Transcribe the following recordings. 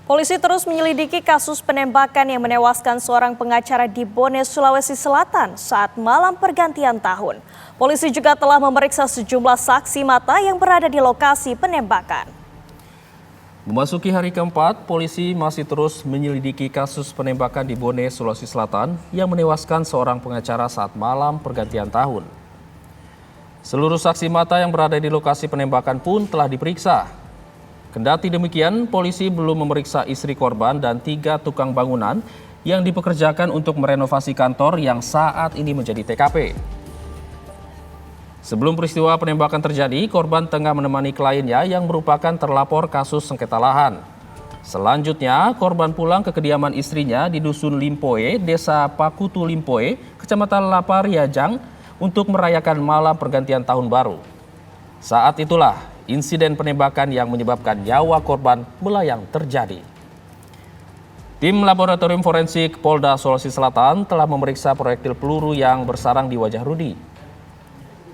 Polisi terus menyelidiki kasus penembakan yang menewaskan seorang pengacara di Bone, Sulawesi Selatan saat malam pergantian tahun. Polisi juga telah memeriksa sejumlah saksi mata yang berada di lokasi penembakan. Memasuki hari keempat, polisi masih terus menyelidiki kasus penembakan di Bone, Sulawesi Selatan yang menewaskan seorang pengacara saat malam pergantian tahun. Seluruh saksi mata yang berada di lokasi penembakan pun telah diperiksa. Kendati demikian, polisi belum memeriksa istri korban dan 3 tukang bangunan yang dipekerjakan untuk merenovasi kantor yang saat ini menjadi TKP. Sebelum peristiwa penembakan terjadi, korban tengah menemani kliennya yang merupakan terlapor kasus sengketa lahan. Selanjutnya, korban pulang ke kediaman istrinya di Dusun Limpoe, Desa Pakutu Limpoe, Kecamatan Lapariajang, untuk merayakan malam pergantian tahun baru. Saat itulah insiden penembakan yang menyebabkan nyawa korban melayang terjadi. Tim Laboratorium Forensik Polda Sulawesi Selatan telah memeriksa proyektil peluru yang bersarang di wajah Rudi.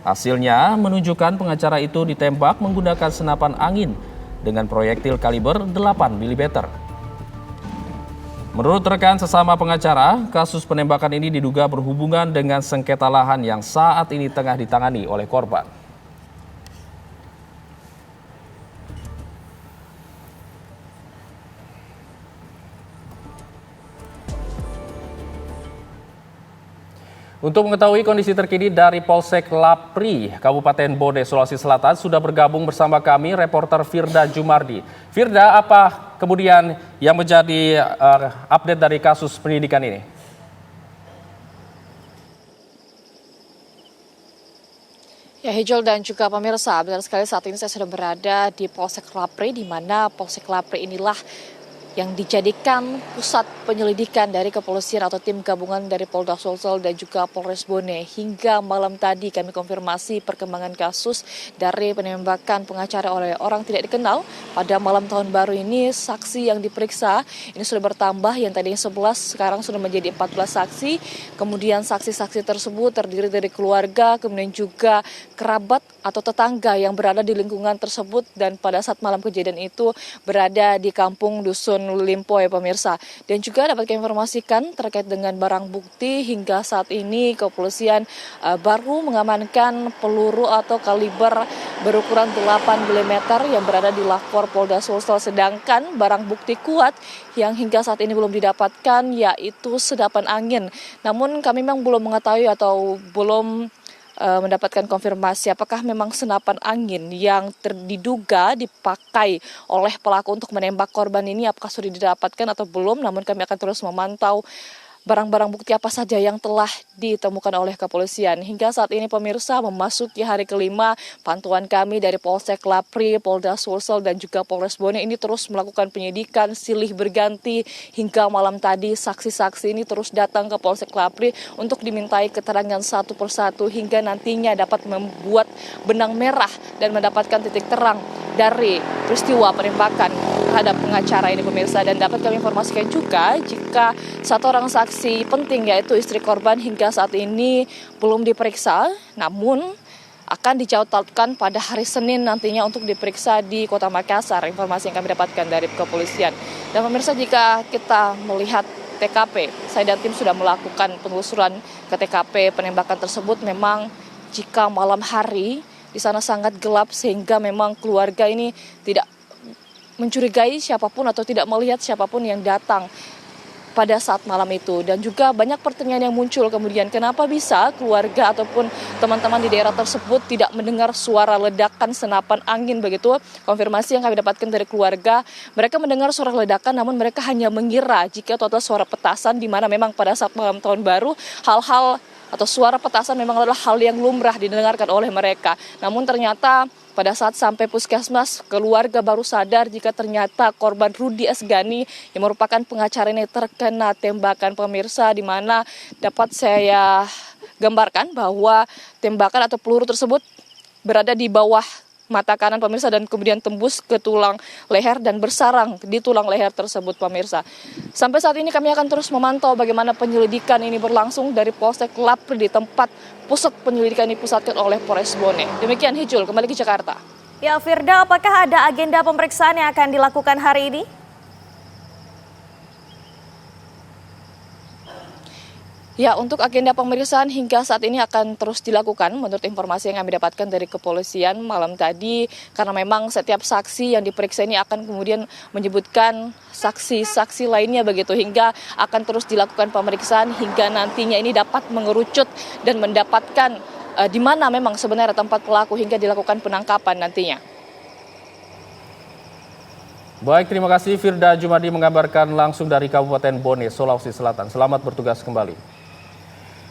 Hasilnya menunjukkan pengacara itu ditembak menggunakan senapan angin dengan proyektil kaliber 8 mm. Menurut rekan sesama pengacara, kasus penembakan ini diduga berhubungan dengan sengketa lahan yang saat ini tengah ditangani oleh korban. Untuk mengetahui kondisi terkini dari Polsek Lapri, Kabupaten Bone, Sulawesi Selatan, sudah bergabung bersama kami reporter Firda Jumardi. Firda, apa kemudian yang menjadi update dari kasus penyidikan ini? Ya, Hijol dan juga pemirsa, benar sekali saat ini saya sudah berada di Polsek Lapri, di mana Polsek Lapri inilah yang dijadikan pusat penyelidikan dari kepolisian atau tim gabungan dari Polda Sulsel dan juga Polres Bone. Hingga malam tadi kami konfirmasi perkembangan kasus dari penembakan pengacara oleh orang tidak dikenal. Pada malam tahun baru ini saksi yang diperiksa ini sudah bertambah, yang tadinya 11 sekarang sudah menjadi 14 saksi. Kemudian saksi-saksi tersebut terdiri dari keluarga, kemudian juga kerabat atau tetangga yang berada di lingkungan tersebut dan pada saat malam kejadian itu berada di kampung Dusun Limpoe, pemirsa. Dan juga dapat kami informasikan terkait dengan barang bukti, hingga saat ini kepolisian baru mengamankan peluru atau kaliber berukuran 8 mm yang berada di Lakor Polda Sulsel, sedangkan barang bukti kuat yang hingga saat ini belum didapatkan yaitu sedapan angin. Namun kami memang belum mengetahui atau belum mendapatkan konfirmasi apakah memang senapan angin yang diduga dipakai oleh pelaku untuk menembak korban ini apakah sudah didapatkan atau belum. Namun kami akan terus memantau barang-barang bukti apa saja yang telah ditemukan oleh kepolisian. Hingga saat ini pemirsa, memasuki hari kelima, pantauan kami dari Polsek Lapri, Polda Sulsel dan juga Polres Bone ini terus melakukan penyidikan silih berganti. Hingga malam tadi saksi-saksi ini terus datang ke Polsek Lapri untuk dimintai keterangan satu persatu hingga nantinya dapat membuat benang merah dan mendapatkan titik terang dari peristiwa penembakan terhadap pengacara ini, pemirsa. Dan dapat kami informasikan juga jika satu orang saksi penting yaitu istri korban hingga saat ini belum diperiksa, namun akan dijadwalkan pada hari Senin nantinya untuk diperiksa di Kota Makassar. Informasi yang kami dapatkan dari kepolisian. Dan pemirsa, jika kita melihat TKP, saya dan tim sudah melakukan penelusuran ke TKP penembakan tersebut. Memang jika malam hari di sana sangat gelap sehingga memang keluarga ini tidak mencurigai siapapun atau tidak melihat siapapun yang datang pada saat malam itu. Dan juga banyak pertanyaan yang muncul kemudian, kenapa bisa keluarga ataupun teman-teman di daerah tersebut tidak mendengar suara ledakan senapan angin begitu. Konfirmasi yang kami dapatkan dari keluarga, mereka mendengar suara ledakan namun mereka hanya mengira jika itu adalah suara petasan, di mana memang pada saat malam tahun baru hal-hal atau suara petasan memang adalah hal yang lumrah didengarkan oleh mereka. Namun ternyata pada saat sampai puskesmas, keluarga baru sadar jika ternyata korban Rudi Asgani yang merupakan pengacara ini terkena tembakan, pemirsa, di mana dapat saya gambarkan bahwa tembakan atau peluru tersebut berada di bawah mata kanan, pemirsa, dan kemudian tembus ke tulang leher dan bersarang di tulang leher tersebut, pemirsa. Sampai saat ini kami akan terus memantau bagaimana penyelidikan ini berlangsung dari Polsek Lapri di tempat pusat penyelidikan dipusatkan oleh Polres Bone. Demikian, Hijul, kembali ke Jakarta. Ya, Firda, apakah ada agenda pemeriksaan yang akan dilakukan hari ini? Ya, untuk agenda pemeriksaan hingga saat ini akan terus dilakukan menurut informasi yang kami dapatkan dari kepolisian malam tadi, karena memang setiap saksi yang diperiksa ini akan kemudian menyebutkan saksi-saksi lainnya begitu, hingga akan terus dilakukan pemeriksaan hingga nantinya ini dapat mengerucut dan mendapatkan di mana memang sebenarnya tempat pelaku hingga dilakukan penangkapan nantinya. Baik, terima kasih Firda Jumadi mengabarkan langsung dari Kabupaten Bone, Sulawesi Selatan. Selamat bertugas kembali.